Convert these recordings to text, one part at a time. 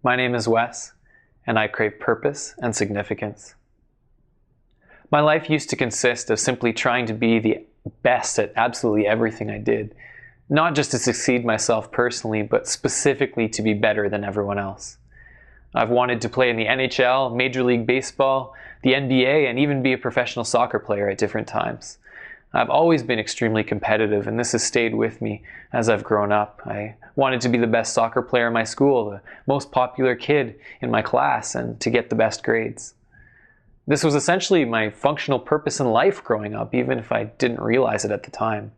My name is Wes, and I crave purpose and significance. My life used to consist of simply trying to be the best at absolutely everything I did, not just to succeed myself personally, but specifically to be better than everyone else. I've wanted to play in the NHL, Major League Baseball, the NBA, and even be a professional soccer player at different times. I've always been extremely competitive, and this has stayed with me as I've grown up. I wanted to be the best soccer player in my school, the most popular kid in my class, and to get the best grades. This was essentially my functional purpose in life growing up, even if I didn't realize it at the time.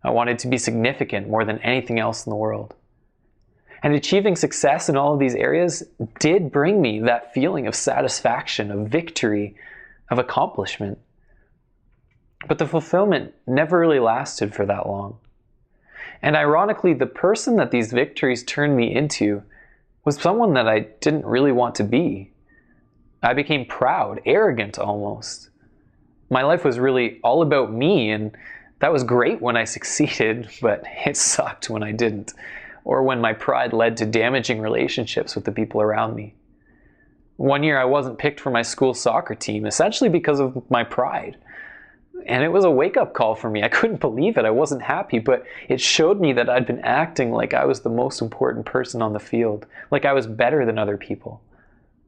I wanted to be significant more than anything else in the world. And achieving success in all of these areas did bring me that feeling of satisfaction, of victory, of accomplishment. But the fulfillment never really lasted for that long. And ironically, the person that these victories turned me into was someone that I didn't really want to be. I became proud, arrogant almost. My life was really all about me, and that was great when I succeeded, but it sucked when I didn't, or when my pride led to damaging relationships with the people around me. One year I wasn't picked for my school soccer team, essentially because of my pride. And it was a wake-up call for me. I couldn't believe it. I wasn't happy, but it showed me that I'd been acting like I was the most important person on the field, like I was better than other people.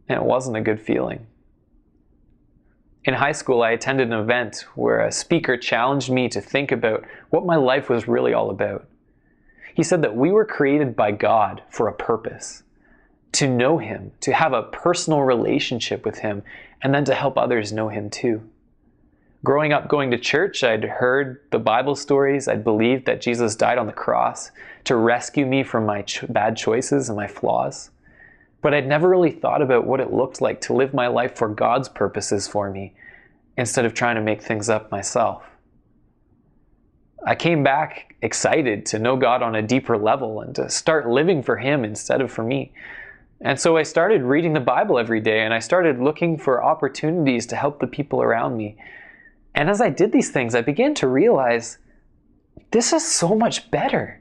And it wasn't a good feeling. In high school, I attended an event where a speaker challenged me to think about what my life was really all about. He said that we were created by God for a purpose, to know Him, to have a personal relationship with Him, and then to help others know Him too. Growing up going to church, I'd heard the Bible stories. I'd believed that Jesus died on the cross to rescue me from my bad choices and my flaws. But I'd never really thought about what it looked like to live my life for God's purposes for me, instead of trying to make things up myself. I came back excited to know God on a deeper level and to start living for Him instead of for me. And so I started reading the Bible every day, and I started looking for opportunities to help the people around me. And as I did these things, I began to realize this is so much better.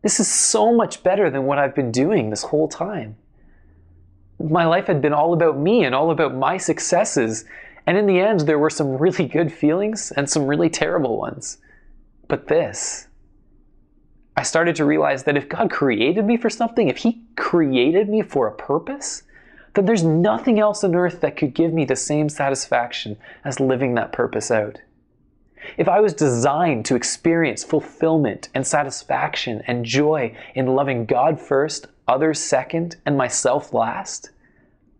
This is so much better than what I've been doing this whole time. My life had been all about me and all about my successes. And in the end, there were some really good feelings and some really terrible ones. But this, I started to realize that if God created me for something, if He created me for a purpose, then there's nothing else on earth that could give me the same satisfaction as living that purpose out. If I was designed to experience fulfillment and satisfaction and joy in loving God first, others second, and myself last,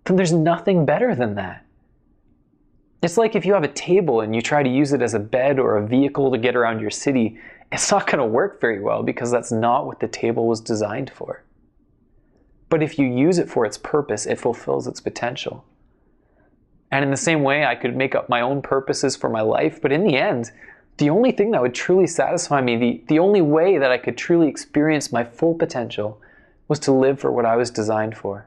then there's nothing better than that. It's like if you have a table and you try to use it as a bed or a vehicle to get around your city, it's not going to work very well because that's not what the table was designed for. But if you use it for its purpose, it fulfills its potential. And in the same way, I could make up my own purposes for my life, but in the end, the only thing that would truly satisfy me, the only way that I could truly experience my full potential, was to live for what I was designed for.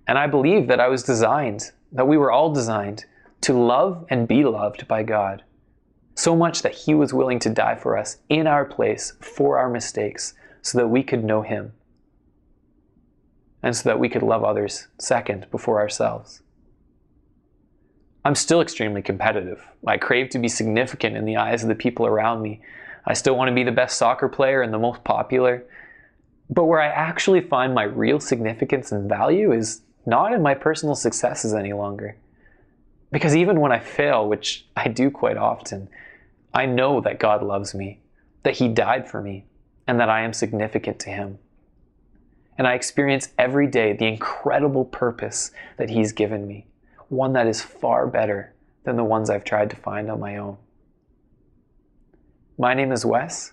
And I believe that I was designed, that we were all designed, to love and be loved by God. So much that He was willing to die for us in our place for our mistakes so that we could know Him. And so that we could love others second before ourselves. I'm still extremely competitive. I crave to be significant in the eyes of the people around me. I still want to be the best soccer player and the most popular. But where I actually find my real significance and value is not in my personal successes any longer. Because even when I fail, which I do quite often, I know that God loves me, that He died for me, and that I am significant to Him. And I experience every day the incredible purpose that He's given me, one that is far better than the ones I've tried to find on my own. My name is Wes.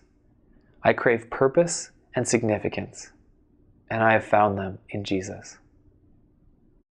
I crave purpose and significance, and I have found them in Jesus.